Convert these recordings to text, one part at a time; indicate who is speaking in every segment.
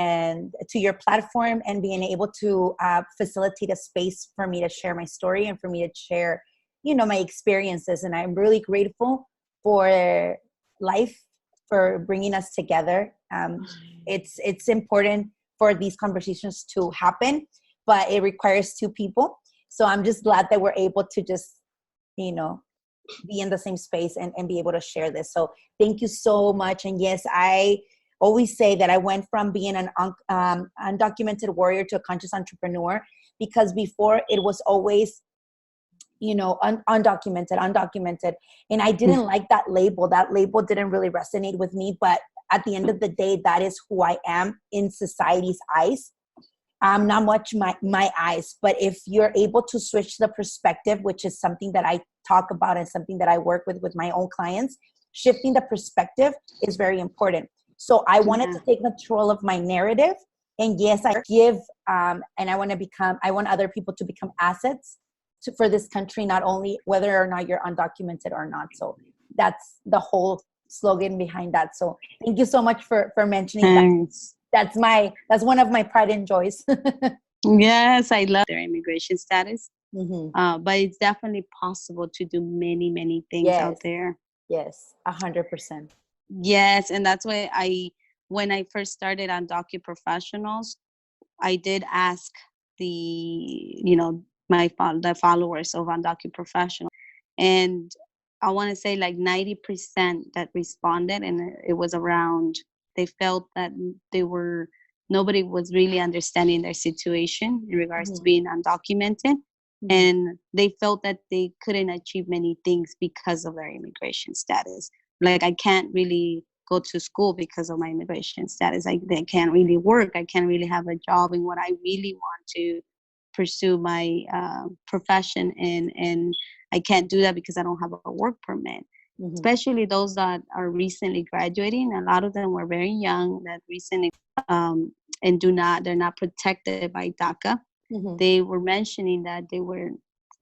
Speaker 1: and to your platform and being able to facilitate a space for me to share my story and for me to share, my experiences. And I'm really grateful for life, for bringing us together. It's important for these conversations to happen, but it requires two people. So I'm just glad that we're able to just, be in the same space and be able to share this. So thank you so much. And yes, I always say that I went from being an undocumented warrior to a conscious entrepreneur, because before it was always, undocumented. And I didn't like that label. That label didn't really resonate with me. But at the end of the day, that is who I am in society's eyes. Not much my eyes, but if you're able to switch the perspective, which is something that I talk about and something that I work with my own clients, shifting the perspective is very important. So I wanted to take control of my narrative. And yes, I give, and I want other people to become assets for this country, not only whether or not you're undocumented or not. So that's the whole slogan behind that. So thank you so much for mentioning that. That's one of my pride and joys.
Speaker 2: Yes, I love their immigration status. But it's definitely possible to do many, many things out there.
Speaker 1: Yes, 100%.
Speaker 2: Yes, and that's why when I first started on DocuProfessionals, I did ask the followers of Undocuprofessional, and I want to say like 90% that responded, and it was around. They felt that nobody was really understanding their situation in regards to being undocumented. And they felt that they couldn't achieve many things because of their immigration status. Like, I can't really go to school because of my immigration status. I can't really work. I can't really have a job in what I really want to pursue my profession in. And I can't do that because I don't have a work permit. Especially those that are recently graduating. A lot of them were very young, that recently and they're not protected by DACA. They were mentioning that they were,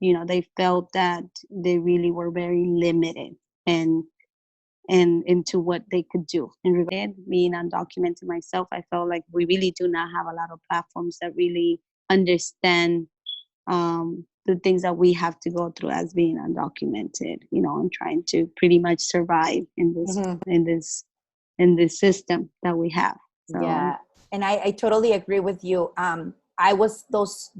Speaker 2: they felt that they really were very limited and into what they could do. And being undocumented myself, I felt like we really do not have a lot of platforms that really understand the things that we have to go through as being undocumented, and trying to pretty much survive in this in this system that we have. So.
Speaker 1: Yeah, and I totally agree with you. I was those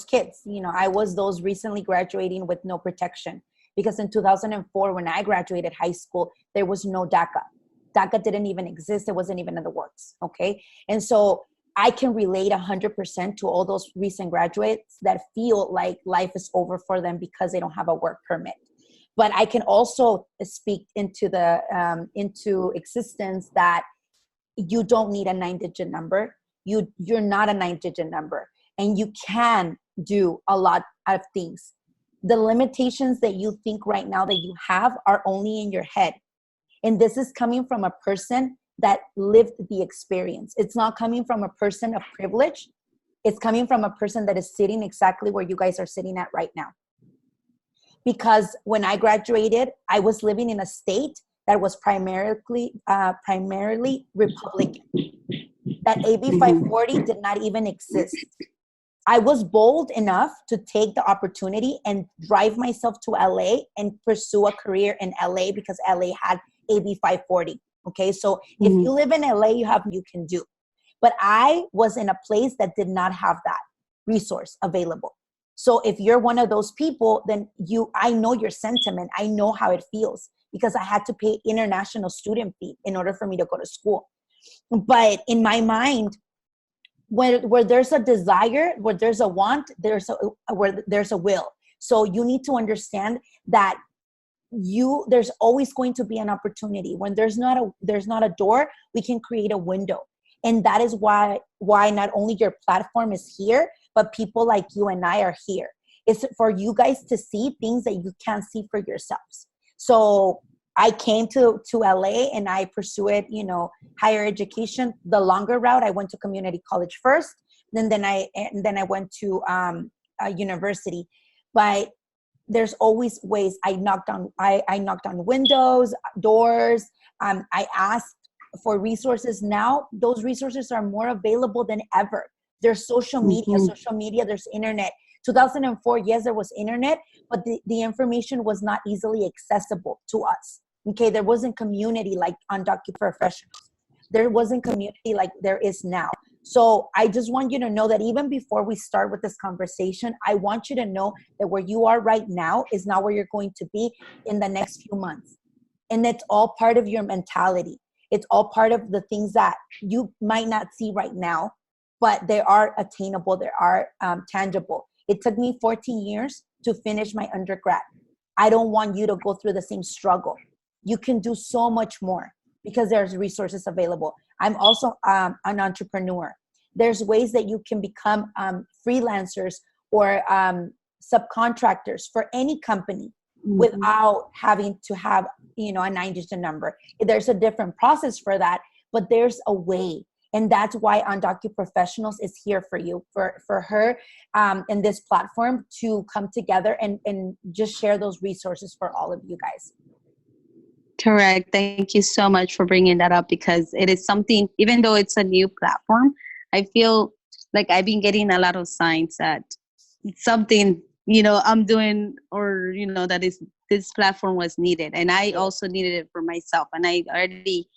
Speaker 1: kids. I was those recently graduating with no protection, because in 2004, when I graduated high school, there was no DACA. DACA didn't even exist. It wasn't even in the works. Okay, and so I can relate 100% to all those recent graduates that feel like life is over for them because they don't have a work permit. But I can also speak into into existence that you don't need a 9-digit number. You're not a 9-digit number, and you can do a lot of things. The limitations that you think right now that you have are only in your head. And this is coming from a person that lived the experience. It's not coming from a person of privilege. It's coming from a person that is sitting exactly where you guys are sitting at right now. Because when I graduated, I was living in a state that was primarily Republican. That AB 540 did not even exist. I was bold enough to take the opportunity and drive myself to LA and pursue a career in LA because LA had AB 540. Okay, so if you live in LA, you can do. But I was in a place that did not have that resource available. So if you're one of those people, then I know your sentiment. I know how it feels, because I had to pay international student fee in order for me to go to school. But in my mind, where there's a desire, where there's a want, where there's a will. So you need to understand that there's always going to be an opportunity. When there's not a door, we can create a window. And that is why not only your platform is here, but people like you and I are here. It's for you guys to see things that you can't see for yourselves. So I came to LA and I pursued, higher education. The longer route, I went to community college first, then I went to a university. But there's always ways. I knocked on windows, doors. I asked for resources now, those resources are more available than ever. There's social media, there's internet. 2004, yes, there was internet, but the information was not easily accessible to us. Okay, there wasn't community like on DocuProfessionals. There wasn't community like there is now. So I just want you to know that even before we start with this conversation, I want you to know that where you are right now is not where you're going to be in the next few months. And it's all part of your mentality. It's all part of the things that you might not see right now, but they are attainable. They are tangible. It took me 14 years to finish my undergrad. I don't want you to go through the same struggle. You can do so much more because there's resources available. I'm also an entrepreneur. There's ways that you can become freelancers or subcontractors for any company without having to have, a 9-digit number. There's a different process for that, but there's a way. And that's why On DocuProfessionals is here for you, for her and this platform to come together and just share those resources for all of you guys.
Speaker 2: Correct. Thank you so much for bringing that up, because it is something, even though it's a new platform, I feel like I've been getting a lot of signs that something, I'm doing, or, that this platform was needed. And I also needed it for myself. And I already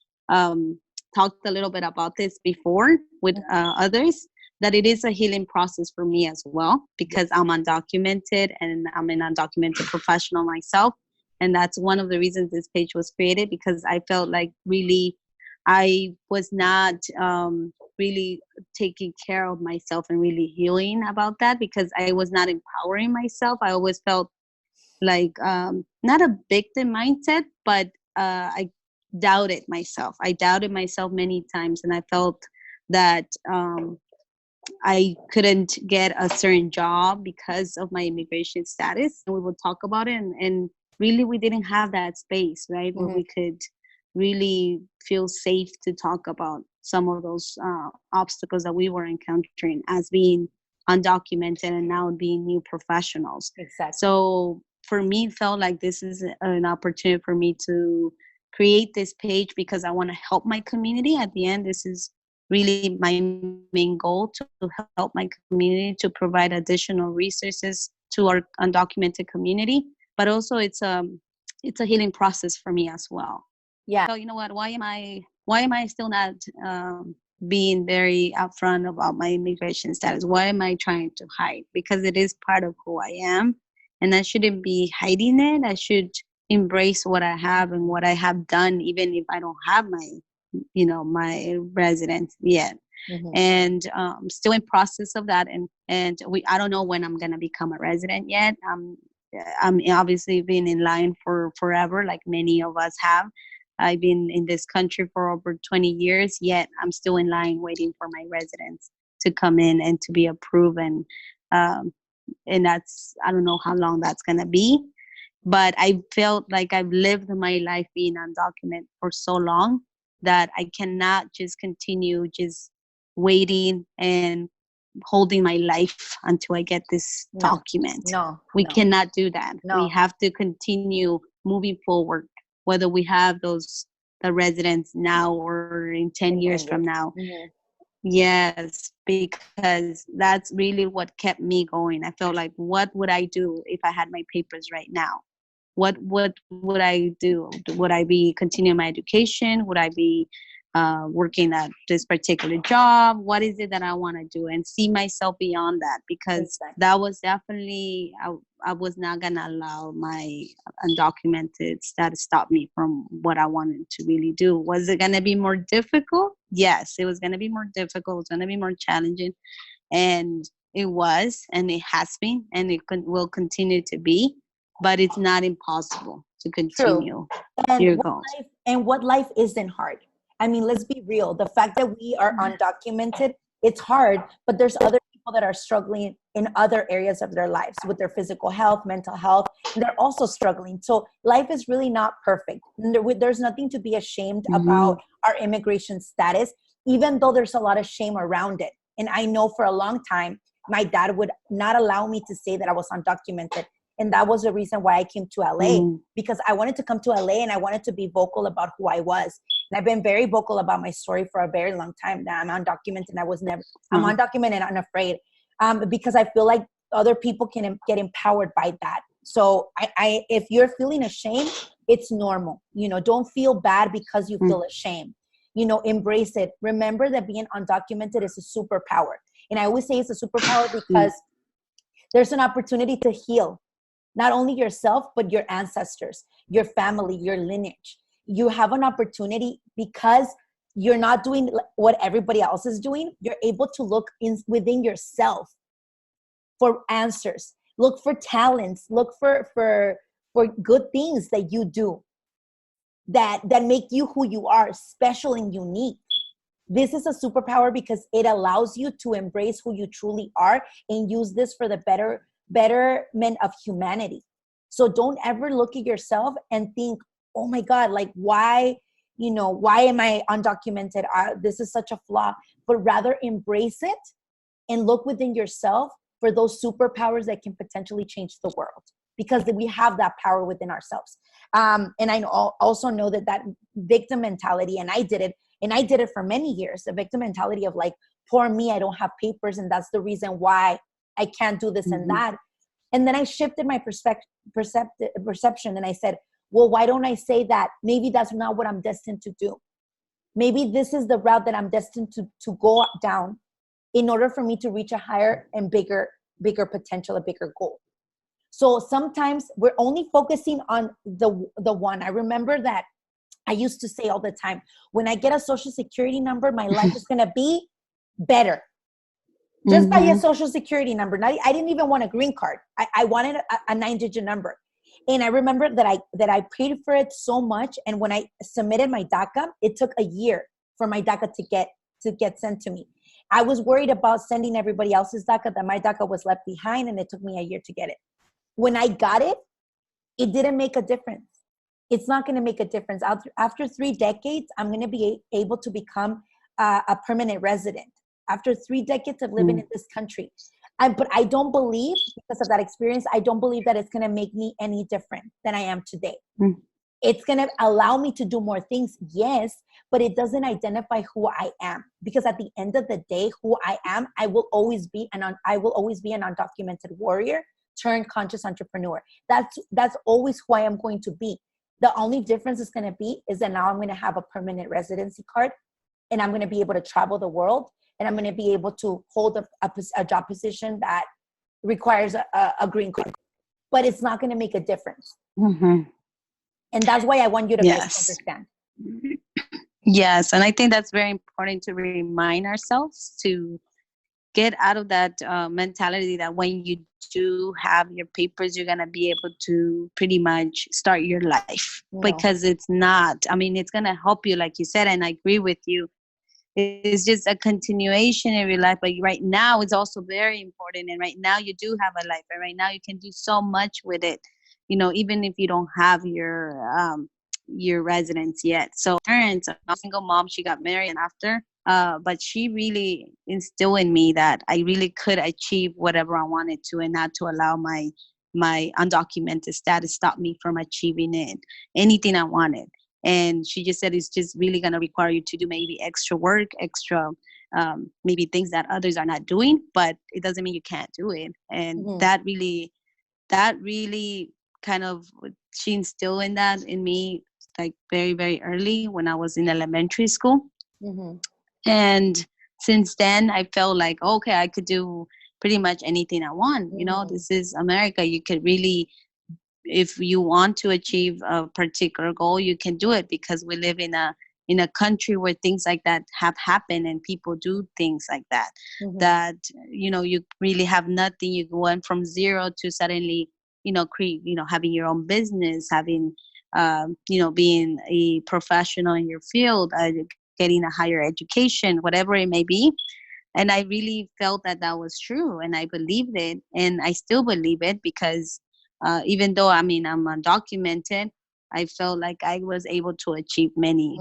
Speaker 2: talked a little bit about this before with others, that it is a healing process for me as well, because I'm undocumented and I'm an undocumented professional myself. And that's one of the reasons this page was created, because I felt like really I was not really taking care of myself and really healing about that, because I was not empowering myself. I always felt like not a victim mindset, but I doubted myself. I doubted myself many times, and I felt that I couldn't get a certain job because of my immigration status. And we would talk about it, and really we didn't have that space, right, where we could really feel safe to talk about some of those obstacles that we were encountering as being undocumented and now being new professionals.
Speaker 1: Exactly.
Speaker 2: So for me, it felt like this is an opportunity for me to create this page, because I want to help my community. At the end, this is really my main goal, to help my community, to provide additional resources to our undocumented community. But also it's a healing process for me as well.
Speaker 1: Yeah.
Speaker 2: So you know what? Why am I still not being very upfront about my immigration status? Why am I trying to hide? Because it is part of who I am, and I shouldn't be hiding it. I should embrace what I have and what I have done, even if I don't have my residence yet. And still in process of that. And I don't know when I'm gonna become a resident yet. I'm obviously been in line for forever, like many of us have. I've been in this country for over 20 years, yet I'm still in line waiting for my residence to come in and to be approved. And that's, I don't know how long that's going to be. But I felt like I've lived my life being undocumented for so long that I cannot just continue just waiting and holding my life until I get this document. We cannot do that. We have to continue moving forward, whether we have the residents now or in 10 years from now. Yes, because that's really what kept me going. I felt like, what would I do if I had my papers right now? What would I do? Would I be continuing my education? Would I be working at this particular job? What is it that I want to do? And see myself beyond that, because that was definitely, I was not going to allow my undocumented status stop me from what I wanted to really do. Was it going to be more difficult? Yes, it was going to be more difficult. It was going to be more challenging. And it was, and it has been, and it will continue to be. But it's not impossible to continue your goals.
Speaker 1: And what life isn't hard. I mean, let's be real. The fact that we are undocumented, it's hard, but there's other people that are struggling in other areas of their lives with their physical health, mental health, and they're also struggling. So life is really not perfect. There's nothing to be ashamed about our immigration status, even though there's a lot of shame around it. And I know for a long time, my dad would not allow me to say that I was undocumented. And that was the reason why I came to LA,
Speaker 2: Mm.
Speaker 1: because I wanted to come to LA and I wanted to be vocal about who I was. And I've been very vocal about my story for a very long time now. I'm undocumented and I'm undocumented and unafraid, because I feel like other people can get empowered by that. So if you're feeling ashamed, it's normal. Don't feel bad because you feel ashamed. Embrace it. Remember that being undocumented is a superpower. And I always say it's a superpower because there's an opportunity to heal not only yourself, but your ancestors, your family, your lineage. You have an opportunity because you're not doing what everybody else is doing. You're able to look within yourself for answers. Look for talents. Look for good things that you do that make you who you are, special and unique. This is a superpower because it allows you to embrace who you truly are and use this for the betterment of humanity. So don't ever look at yourself and think, oh my God, like why am I undocumented? This is such a flaw. But rather embrace it and look within yourself for those superpowers that can potentially change the world, because we have that power within ourselves. And I also know that victim mentality, and I did it for many years, the victim mentality of like, poor me, I don't have papers, and that's the reason why I can't do this and that. And then I shifted my perception, and I said, well, why don't I say that maybe that's not what I'm destined to do? Maybe this is the route that I'm destined to go down in order for me to reach a higher and bigger potential, a bigger goal. So sometimes we're only focusing on the one. I remember that I used to say all the time, when I get a social security number, my life is going to be better. Just by a social security number. I didn't even want a green card. I wanted a 9-digit number. And I remember that I paid for it so much. And when I submitted my DACA, it took a year for my DACA to get sent to me. I was worried about sending everybody else's DACA, that my DACA was left behind, and it took me a year to get it. When I got it, it didn't make a difference. It's not going to make a difference. After 3 decades, I'm going to be able to become a permanent resident. After 3 decades of living in this country. But I don't believe, because of that experience, I don't believe that it's going to make me any different than I am today. It's going to allow me to do more things, yes, but it doesn't identify who I am. Because at the end of the day, who I am, I will always be an undocumented warrior turned conscious entrepreneur. That's always who I am going to be. The only difference is going to be is that now I'm going to have a permanent residency card, and I'm going to be able to travel the world, and I'm going to be able to hold a job position that requires a green card. But it's not going to make a difference. And that's why I want you to guys to understand.
Speaker 2: Yes, and I think that's very important to remind ourselves to get out of that mentality that when you do have your papers, you're going to be able to pretty much start your life. No. Because it's not. I mean, it's going to help you, like you said, and I agree with you. It's just a continuation of your life. But right now, it's also very important. And right now, you do have a life. And right now, you can do so much with it, even if you don't have your residence yet. So parents, I'm a single mom. She got married after. But she really instilled in me that I really could achieve whatever I wanted to, and not to allow my undocumented status stop me from achieving anything I wanted. And she just said it's just really going to require you to do maybe extra work, extra maybe things that others are not doing, but it doesn't mean you can't do it. And that really kind of, she instilled in me like very, very early when I was in elementary school. And since then, I felt like, okay, I could do pretty much anything I want. This is America. You could really, if you want to achieve a particular goal, you can do it, because we live in a country where things like that have happened and people do things like that. That, you really have nothing. You went from zero to suddenly, having your own business, having, being a professional in your field, getting a higher education, whatever it may be. And I really felt that was true, and I believed it, and I still believe it, because even though I'm undocumented, I felt like I was able to achieve many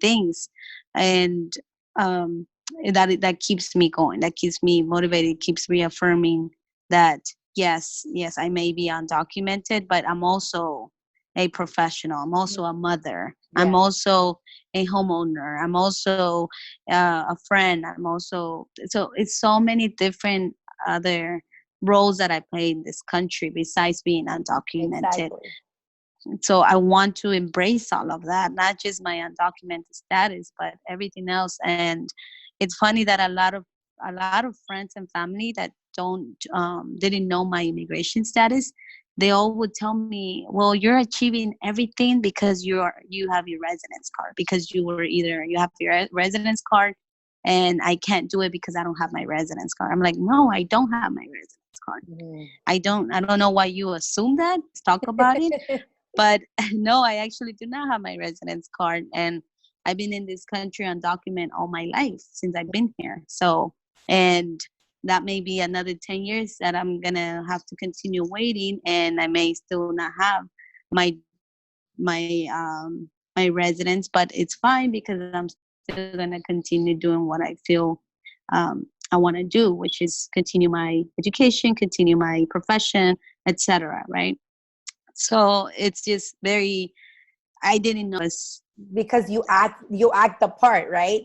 Speaker 2: things, and that keeps me going, that keeps me motivated, keeps reaffirming that yes, I may be undocumented, but I'm also a professional. I'm also a mother. I'm
Speaker 1: Yeah,
Speaker 2: also a homeowner. I'm also a friend. I'm also, so it's so many different other roles that I play in this country besides being undocumented.
Speaker 1: exactly.
Speaker 2: So I want to embrace all of that, not just my undocumented status, but everything else. And it's funny that a lot of friends and family that don't didn't know my immigration status, they all would tell me, well, you're achieving everything because you have your residence card, because you have your residence card, and I can't do it because I don't have my residence card. I'm like, no, I don't have my residence card.
Speaker 1: Mhm.
Speaker 2: I don't know why you assume that. Let's talk about it. But no, I actually do not have my residence card, and I've been in this country undocumented all my life since I've been here. So, and that may be another 10 years that I'm gonna have to continue waiting, and I may still not have my my residence, but it's fine because I'm still gonna continue doing what I feel I want to do, which is continue my education, continue my profession, etc. Right? So it's just very, I didn't know this.
Speaker 1: Because you act the part, right?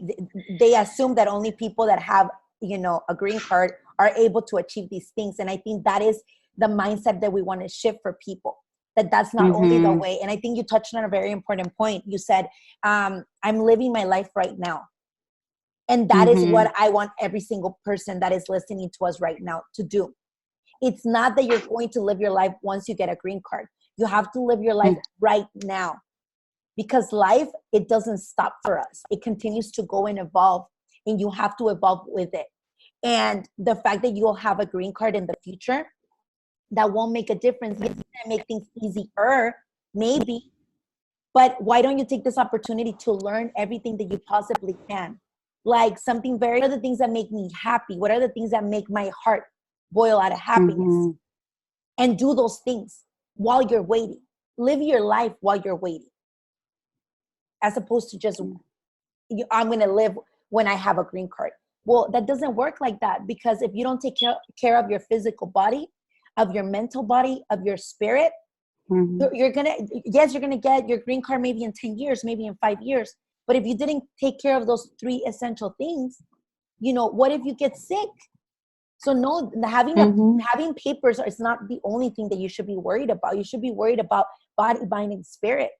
Speaker 1: They assume that only people that have, a green card are able to achieve these things, and I think that is the mindset that we want to shift for people, that that's not only the
Speaker 2: Mm-hmm.
Speaker 1: way. And I think you touched on a very important point. You said, I'm living my life right now, and that is
Speaker 2: Mm-hmm.
Speaker 1: what I want every single person that is listening to us right now to do. It's not that you're going to live your life once you get a green card. You have to live your life right now, because life, it doesn't stop for us. It continues to go and evolve, and you have to evolve with it. And the fact that you'll have a green card in the future, that won't make a difference. Yes, it's going to make things easier, maybe, but why don't you take this opportunity to learn everything that you possibly can? Like something very, what are the things that make me happy? What are the things that make my heart boil out of happiness?
Speaker 2: Mm-hmm.
Speaker 1: And do those things while you're waiting. Live your life while you're waiting, as opposed to just, I'm going to live when I have a green card. Well, that doesn't work like that, because if you don't take care of your physical body, of your mental body, of your spirit,
Speaker 2: Mm-hmm.
Speaker 1: you're going to, yes, you're going to get your green card maybe in 10 years, maybe in 5 years. But if you didn't take care of those three essential things, what if you get sick? So no,
Speaker 2: Mm-hmm.
Speaker 1: having papers is not the only thing that you should be worried about. You should be worried about body, mind, and spirit,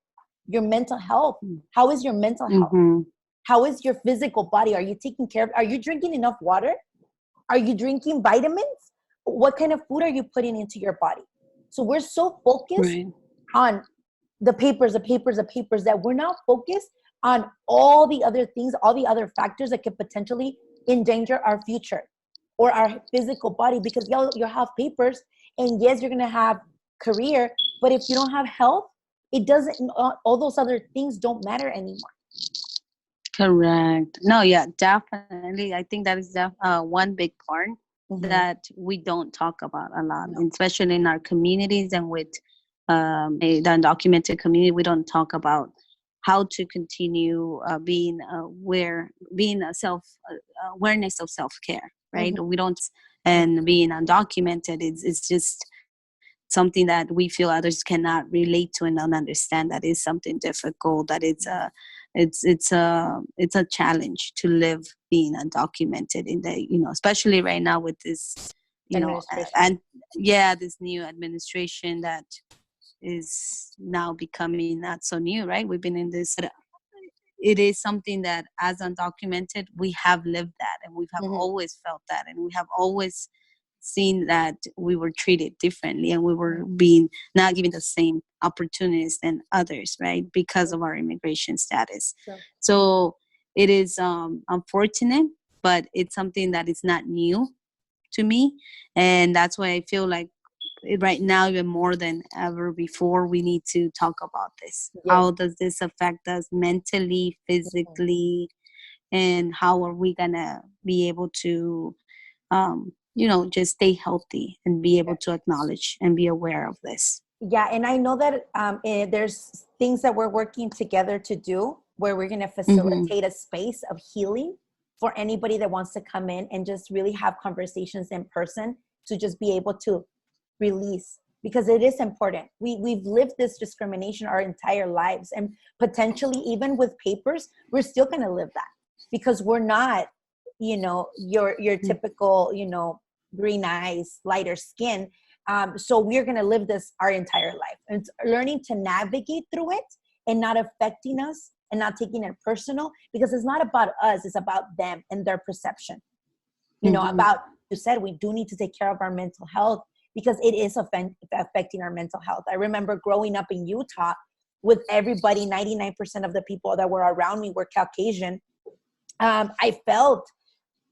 Speaker 1: your mental health. How is your mental health?
Speaker 2: Mm-hmm.
Speaker 1: How is your physical body? Are you taking care of? Are you drinking enough water? Are you drinking vitamins? What kind of food are you putting into your body? So we're so focused
Speaker 2: Right.
Speaker 1: on the papers, that we're not focused on all the other things, all the other factors that could potentially endanger our future or our physical body. Because you'll have papers, and yes, you're gonna have career, but if you don't have health, it doesn't. All those other things don't matter anymore.
Speaker 2: Correct. No, yeah, definitely. I think that is one big part
Speaker 1: Mm-hmm.
Speaker 2: that we don't talk about a lot,
Speaker 1: No.
Speaker 2: and especially in our communities and with the undocumented community. We don't talk about how to continue being aware, being a awareness of self care, right?
Speaker 1: Mm-hmm.
Speaker 2: We don't, and being undocumented, it's just something that we feel others cannot relate to and don't understand. That is something difficult. That it's a challenge to live being undocumented in the, especially right now with this,
Speaker 1: Administration.
Speaker 2: and yeah, this new administration that is now becoming not so new, right? We've been in this. It is something that, as undocumented, we have lived that, and we have
Speaker 1: Mm-hmm.
Speaker 2: always felt that, and we have always seen that we were treated differently, and we were being not given the same opportunities than others, right, because of our immigration status.
Speaker 1: Sure.
Speaker 2: So it is unfortunate, but it's something that is not new to me, and that's why I feel like right now, even more than ever before, we need to talk about this.
Speaker 1: Yes.
Speaker 2: How does this affect us mentally,
Speaker 1: Mm-hmm.
Speaker 2: physically, and how are we gonna be able to just stay healthy and be able to acknowledge and be aware of this?
Speaker 1: Yeah, and I know that there's things that we're working together to do, where we're going to
Speaker 2: Mm-hmm.
Speaker 1: facilitate a space of healing for anybody that wants to come in and just really have conversations in person, to just be able to release, because it is important. We've lived this discrimination our entire lives, and potentially even with papers, we're still going to live that, because we're not, your typical, green eyes, lighter skin. So we're going to live this our entire life, and it's learning to navigate through it and not affecting us and not taking it personal, because it's not about us, it's about them and their perception. About, you said, we do need to take care of our mental health, because it is affecting our mental health. I remember growing up in Utah with everybody, 99% of the people that were around me were Caucasian. I felt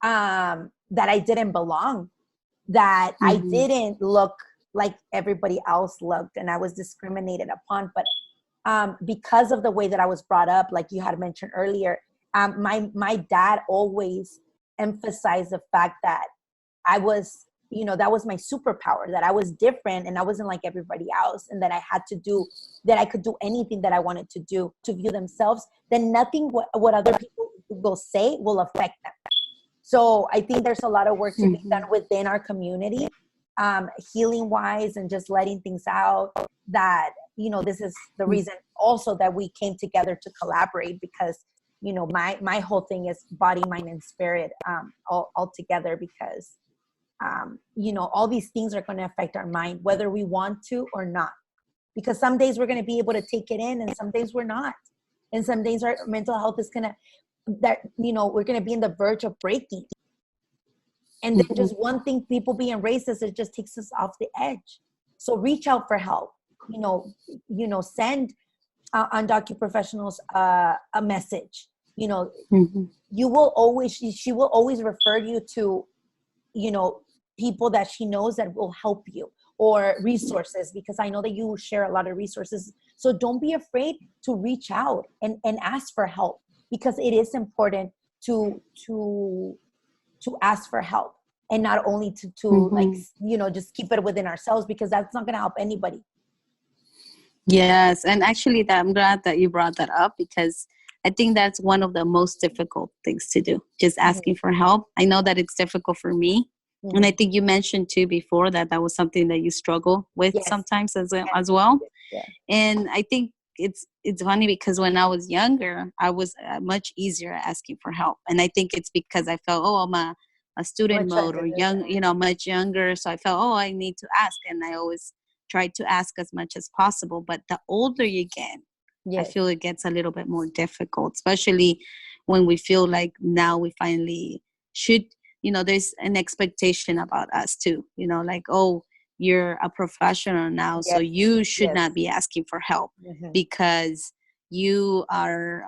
Speaker 1: that I didn't belong, that I didn't look like everybody else looked, and I was discriminated upon. But because of the way that I was brought up, like you had mentioned earlier, my dad always emphasized the fact that I was, that was my superpower, that I was different and I wasn't like everybody else, and that I could do anything that I wanted to do. To view themselves, then nothing what other people will say will affect them. So I think there's a lot of work to be done within our community, healing wise, and just letting things out. That, this is the reason also that we came together to collaborate, because, my whole thing is body, mind, and spirit, all together, because, all these things are going to affect our mind, whether we want to or not, because some days we're going to be able to take it in, and some days we're not. And some days our mental health is going to, we're going to be in the verge of breaking. And then just one thing, people being racist, it just takes us off the edge. So reach out for help, send undocumented professionals a message. She will always refer you to, people that she knows that will help you, or resources, because I know that you share a lot of resources. So don't be afraid to reach out and ask for help, because it is important to ask for help, and not only to just keep it within ourselves, because that's not going to help anybody.
Speaker 2: Yes. And actually, I'm glad that you brought that up, because I think that's one of the most difficult things to do, just asking for help. I know that it's difficult for me. And I think you mentioned too before that was something that you struggle with sometimes as well.
Speaker 1: Yeah.
Speaker 2: And I think it's funny, because when I was younger, I was much easier at asking for help. And I think it's because I felt, I'm a student mode, or young, much younger. So I felt, I need to ask. And I always tried to ask as much as possible. But the older you get, I feel it gets a little bit more difficult, especially when we feel like now we finally should, there's an expectation about us too, like, you're a professional now, so you should not be asking for help, because you are,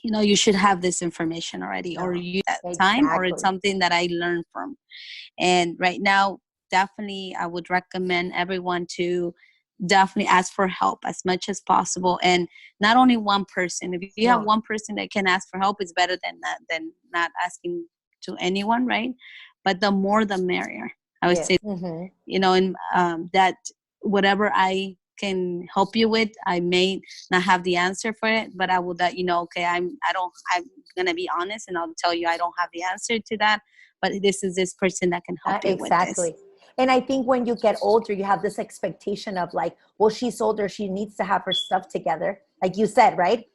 Speaker 2: you should have this information already, or you at time, or it's something that I learned from. And right now, definitely, I would recommend everyone to definitely ask for help as much as possible. And not only one person. If you have one person that can ask for help, it's better than not asking to anyone, right? But the more the merrier, I would say. And that whatever I can help you with, I may not have the answer for it, but I will let you know, okay, I'm gonna be honest, and I'll tell you I don't have the answer to that, but this is this person that can help you with this.
Speaker 1: And I think when you get older, you have this expectation of like, well, she's older, she needs to have her stuff together. Like you said, right?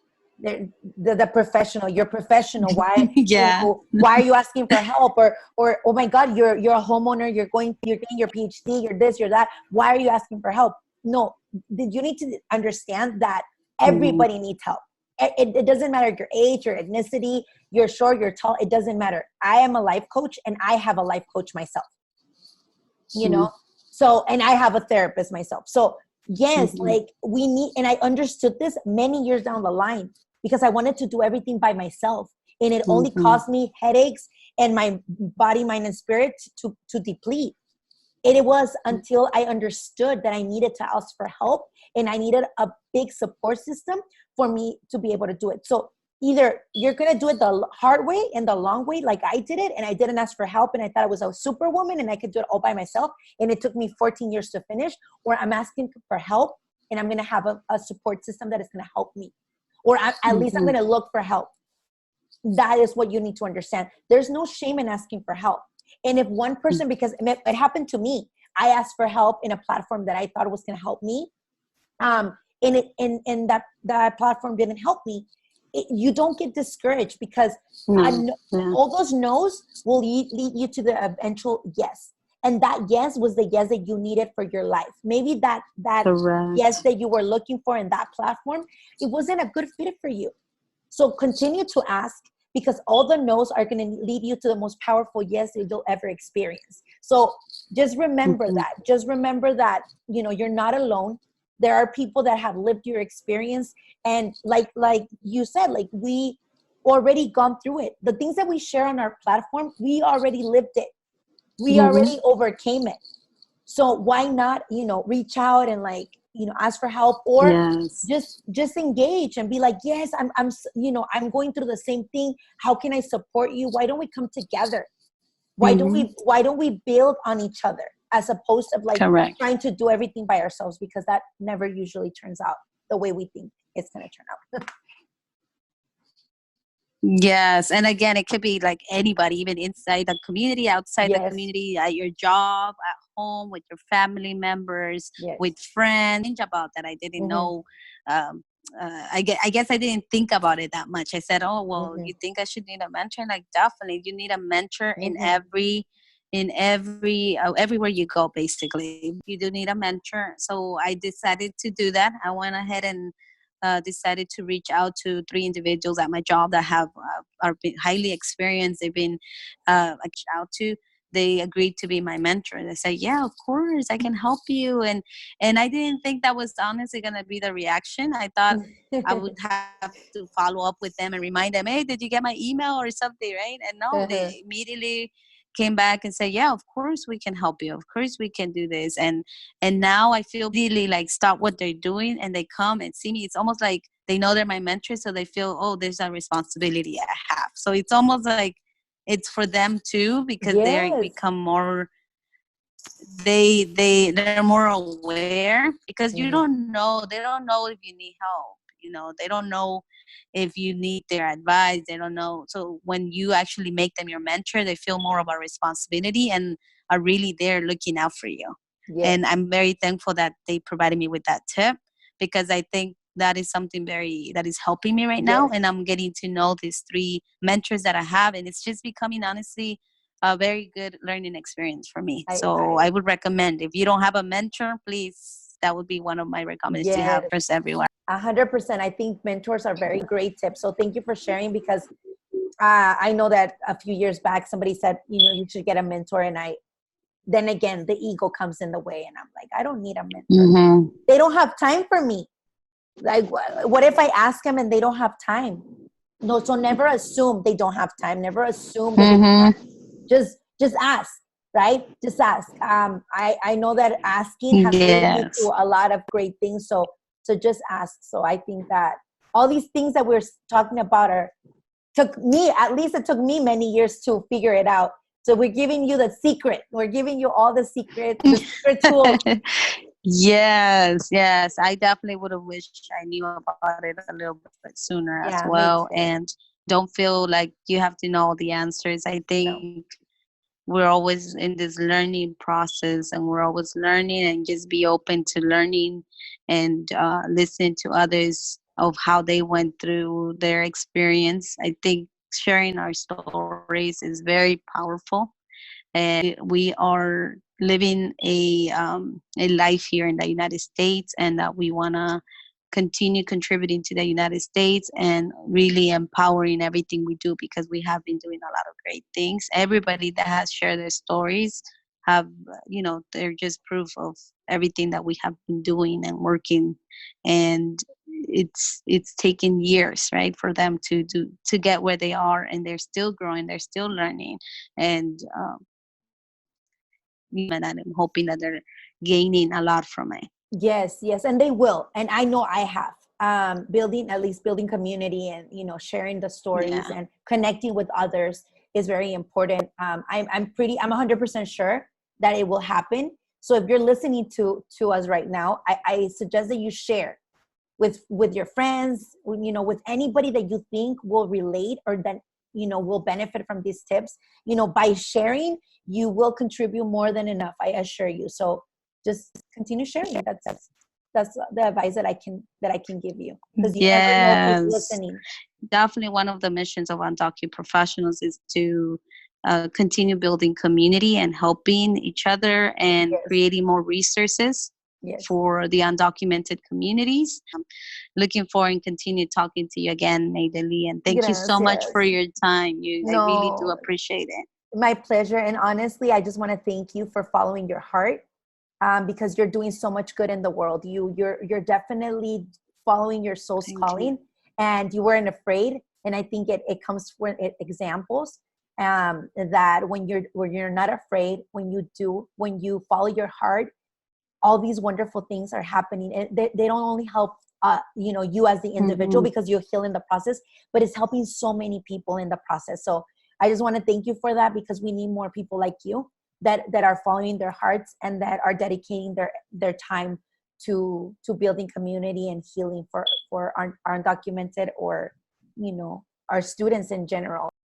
Speaker 1: The professional, you're professional. Why? Why are you asking for help? Or oh my God, you're a homeowner. You're getting your PhD. You're this. You're that. Why are you asking for help? No, you need to understand that everybody needs help. It doesn't matter your age, your ethnicity, you're short, you're tall. It doesn't matter. I am a life coach, and I have a life coach myself. So, and I have a therapist myself. So yes, like we need, and I understood this many years down the line, because I wanted to do everything by myself, and it only caused me headaches and my body, mind, and spirit to deplete. And it was until I understood that I needed to ask for help, and I needed a big support system for me to be able to do it. So either you're going to do it the hard way and the long way, like I did it, and I didn't ask for help, and I thought I was a superwoman and I could do it all by myself, and it took me 14 years to finish, or I'm asking for help, and I'm going to have a support system that is going to help me, or at least I'm going to look for help. That is what you need to understand. There's no shame in asking for help. And if one person, because it happened to me, I asked for help in a platform that I thought was going to help me. And that platform didn't help me. You don't get discouraged, because
Speaker 2: No. Yeah.
Speaker 1: all those no's will lead you to the eventual yes. And that yes was the yes that you needed for your life. Maybe that
Speaker 2: Correct.
Speaker 1: yes that you were looking for in that platform, it wasn't a good fit for you. So continue to ask, because all the no's are going to lead you to the most powerful yes that you'll ever experience. So just remember that. Just remember that, you're not alone. There are people that have lived your experience. And like you said, like, we already gone through it. The things that we share on our platform, we already lived it. We already overcame it. So why not, reach out and ask for help, or
Speaker 2: Yes.
Speaker 1: just engage and be like, yes, I'm going through the same thing. How can I support you? Why don't we come together? Why don't we build on each other, as opposed to
Speaker 2: Correct.
Speaker 1: trying to do everything by ourselves, because that never usually turns out the way we think it's going to turn out.
Speaker 2: Yes. And again, it could be like anybody, even inside the community, outside the
Speaker 1: Yes.
Speaker 2: community, at your job, at home, with your family members,
Speaker 1: Yes.
Speaker 2: with friends. About that, I didn't know. I guess I didn't think about it that much. I said, oh, well, you think I should need a mentor? Like, definitely, you need a mentor in everywhere you go. Basically, you do need a mentor. So I decided to do that. I went ahead and decided to reach out to 3 individuals at my job that are highly experienced. They've been reached out to. They agreed to be my mentor. They said, yeah, of course, I can help you. And I didn't think that was honestly going to be the reaction. I thought I would have to follow up with them and remind them, hey, did you get my email or something, right? And no, they immediately came back and said, yeah, of course we can help you. Of course we can do this. And now I feel really like stop what they're doing and they come and see me. It's almost like they know they're my mentor, so they feel, oh, there's a responsibility I have. So it's almost like it's for them too, because they become more, they're more aware, because they don't know if you need help. They don't know if you need their advice. They don't know. So when you actually make them your mentor, they feel more of a responsibility and are really there looking out for you. And I'm very thankful that they provided me with that tip, because I think that is something that is helping me right now. And I'm getting to know these 3 mentors that I have, and it's just becoming, honestly, a very good learning experience for me. I would recommend, if you don't have a mentor, please, that would be one of my recommendations to have for everyone.
Speaker 1: 100%. I think mentors are very great tips. So thank you for sharing, because I know that a few years back, somebody said, you should get a mentor. And then again, the ego comes in the way. And I'm like, I don't need a mentor. They don't have time for me. Like, what if I ask them and they don't have time? No, so never assume they don't have time. Never assume that just ask, right? Just ask. I know that asking has led you to a lot of great things. So just ask. So I think that all these things that we're talking about took me many years to figure it out. So we're giving you the secret. We're giving you all the secret tools.
Speaker 2: Yes. I definitely would have wished I knew about it a little bit sooner as well. And don't feel like you have to know all the answers. I think we're always in this learning process, and we're always learning, and just be open to learning and listen to others of how they went through their experience. I think sharing our stories is very powerful. And we are living a life here in the United States, and that we want to continue contributing to the United States and really empowering everything we do, because we have been doing a lot of great things. Everybody that has shared their stories have, they're just proof of everything that we have been doing and working. And it's taken years, right, for them to get where they are, and they're still growing, they're still learning. And I'm hoping that they're gaining a lot from it.
Speaker 1: Yes, and they will. And I know I have. Building community and, sharing the stories and connecting with others is very important. I'm 100% sure that it will happen. So if you're listening to us right now, I suggest that you share with your friends, with anybody that you think will relate, or that will benefit from these tips, by sharing, you will contribute more than enough, I assure you. So just continue sharing. That's the advice that I can give you, because you never know who's
Speaker 2: Yes,
Speaker 1: listening.
Speaker 2: definitely one of the missions of undocumented professionals is to continue building community and helping each other and
Speaker 1: Yes,
Speaker 2: creating more resources
Speaker 1: yes.
Speaker 2: for the undocumented communities. Looking forward and continue talking to you again, Maydelli, and thank you so much for
Speaker 1: Gracias.
Speaker 2: your time. I really do
Speaker 1: No,
Speaker 2: appreciate it.
Speaker 1: my pleasure. And honestly, I just want to thank you for following your heart, because you're doing so much good in the world. You're definitely following your soul's
Speaker 2: Thank you.
Speaker 1: calling, and you weren't afraid. And I think it comes from examples, that when you're not afraid, when you follow your heart, all these wonderful things are happening. And they don't only help you as the individual,
Speaker 2: Mm-hmm.
Speaker 1: because you heal in the process, but it's helping so many people in the process. So I just want to thank you for that, because we need more people like you that are following their hearts and that are dedicating their time to building community and healing for our undocumented, or our students in general.